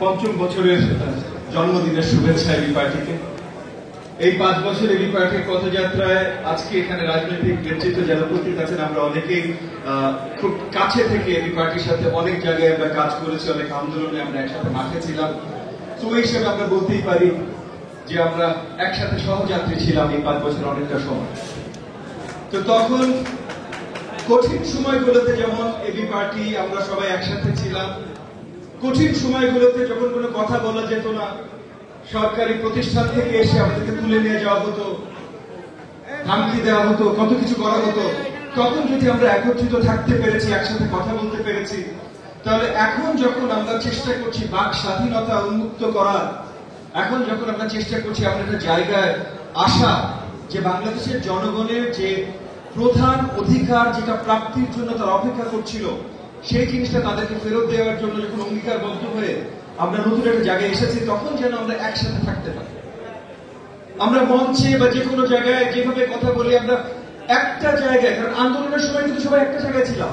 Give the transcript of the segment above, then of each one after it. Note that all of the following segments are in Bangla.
পঞ্চম বছরের জন্মদিনের শুভেচ্ছা এবি পার্টিকে। এই 5 বছর এবি পার্টির পথযাত্রায় আজকে এখানে রাজনৈতিক নেতৃত্ব যারা উপস্থিত আছেন, আমরা অনেকেই খুব কাছে থেকে এবি পার্টির সাথে অনেক জায়গায় আমরা কাজ করেছি, অনেক আন্দোলনে আমরা একসাথে মাঠে ছিলাম। তো ওই হিসেবে আমরা বলতেই পারি যে আমরা একসাথে সহযাত্রী ছিলাম এই 5 বছর অনেকটা সময়। তো তখন কঠিন সময়গুলোতে যেমন এবি পার্টি আমরা সবাই একসাথে ছিলাম, কঠিন সময়গুলোতে যখন কোনো কথা বলা যেত না, সরকারি প্রতিষ্ঠান থেকে এসে আমাদেরকে তুলে নিয়ে যাওয়া হতো, ধামকি দেওয়া হতো, কত কিছু করা হতো, তখন যদি আমরা একত্রিত থাকতে পেরেছি, একসাথে কথা বলতে পেরেছি, তাহলে এখন যখন আমরা চেষ্টা করছি বাক স্বাধীনতা উন্মুক্ত করার, এখন যখন আমরা চেষ্টা করছি এমন একটা জায়গায় আসা যে বাংলাদেশের জনগণের যে প্রধান অধিকার যেটা প্রাপ্তির জন্য তারা অপেক্ষা করছিল, সেই জিনিসটা তাদেরকে ফেরত দেওয়ার জন্য যখন অঙ্গীকারবদ্ধ হয়ে আমরা নতুন একটা জায়গায় এসেছি, তখন যেন আমরা একসাথে থাকতে পারি। আমরা মঞ্চে বা যে কোনো জায়গায় যেভাবে কথা বলি, আমরা একটা জায়গায়, কারণ আন্দোলনের সময় কিন্তু সবাই একটা জায়গায় ছিলাম।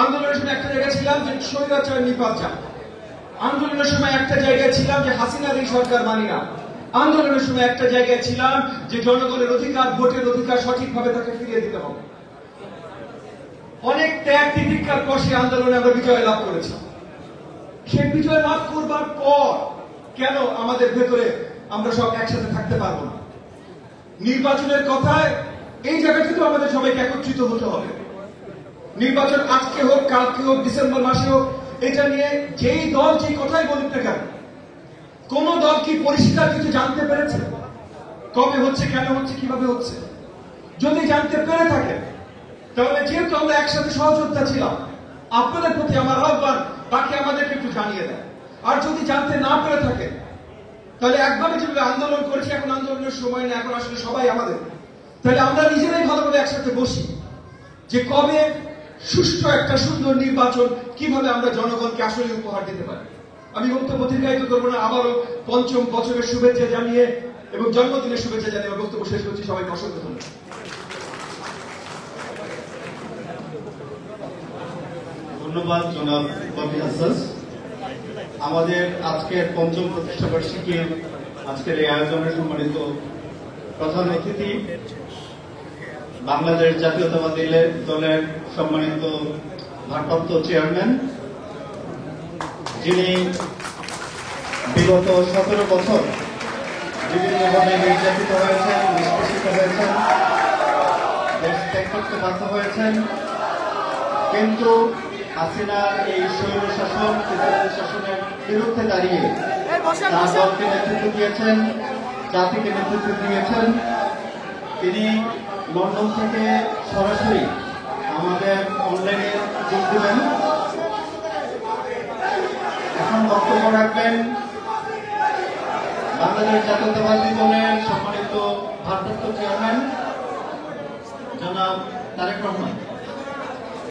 আন্দোলনের সময় একটা জায়গায় ছিলাম যে স্বৈরাচার নিপাত যাক, আন্দোলনের সময় একটা জায়গায় ছিলাম যে হাসিনার এই সরকার মানি না, আন্দোলনের সময় একটা জায়গায় ছিলাম যে জনগণের অধিকার, ভোটের অধিকার সঠিকভাবে তাকে ফিরিয়ে দিতে হবে। অনেক ত্যাগ তিতিক্ষার পর সেই আন্দোলনে আমরা বিজয় লাভ করেছি। সেই বিজয় লাভ করবার পর কেন আমাদের ভেতরে আমরা সব একসাথে থাকতে পারবো না? নির্বাচনের কথায় এই জায়গাতে তো আমাদের সবাইকে একত্রিত হতে হবে। নির্বাচন আজকে হোক, কালকে হোক, ডিসেম্বর মাসে হোক, এটা নিয়ে যেই দল যে কথাই বলুক না কেন, কোন দল কি পরিষ্কার কিছু জানতে পেরেছে? কবে হচ্ছে, কেন হচ্ছে, কিভাবে হচ্ছে? যদি জানতে পেরে থাকে, তাহলে যেহেতু আমরা একসাথে সহযোদ্ধা ছিলাম, আপনাদের প্রতি আমার আহ্বান, বাকি আমাদেরকে একটু জানিয়ে দেয়। আর যদি জানতে না পেরে থাকে, তাহলে একভাবে যেভাবে আন্দোলন করেছি, এখন আন্দোলনের সময় না, এখন আসলে সবাই আমাদের, তাহলে আমরা নিজেরাই ভালোভাবে একসাথে বসি যে কবে সুষ্ঠু একটা সুন্দর নির্বাচন, কিভাবে আমরা জনগণকে আসলে উপহার দিতে পারি। আমি বক্তব্য দীর্ঘায়িত করবো না, আবারও পঞ্চম বছরের শুভেচ্ছা জানিয়ে এবং জন্মদিনের শুভেচ্ছা জানিয়ে আমার বক্তব্য শেষ করছি। সবাইকে অসংখ্য ধন্যবাদ। ধন্যবাদ জনাব কবি হাসান। আমাদের আজকের পঞ্চম প্রতিষ্ঠাবার্ষিকীর আজকের এই আয়োজনের সম্মানিত প্রধান অতিথি, বাংলাদেশ জাতীয়তাবাদী দলের সম্মানিত ভারপ্রাপ্ত চেয়ারম্যান, যিনি বিগত 17 বছর বিভিন্নভাবে নির্যাতিত হয়েছেন, নিষ্পেষিত হয়েছেন, দেশ ত্যাগ করতে বাধ্য হয়েছেন, কিন্তু হাসিনার এই স্বৈর শাসন, শাসনের বিরুদ্ধে দাঁড়িয়ে তার দলকে নেতৃত্ব দিয়েছেন, জাতিকে নেতৃত্ব দিয়েছেন। তিনি লন্ডন থেকে সরাসরি আমাদের অনলাইনে যোগ দেবেন। এখন বক্তব্য রাখবেন বাংলাদেশ জাতীয়তাবাদী দলের সম্মানিত ভারপ্রাপ্ত চেয়ারম্যান জনাব তারেক রহমান।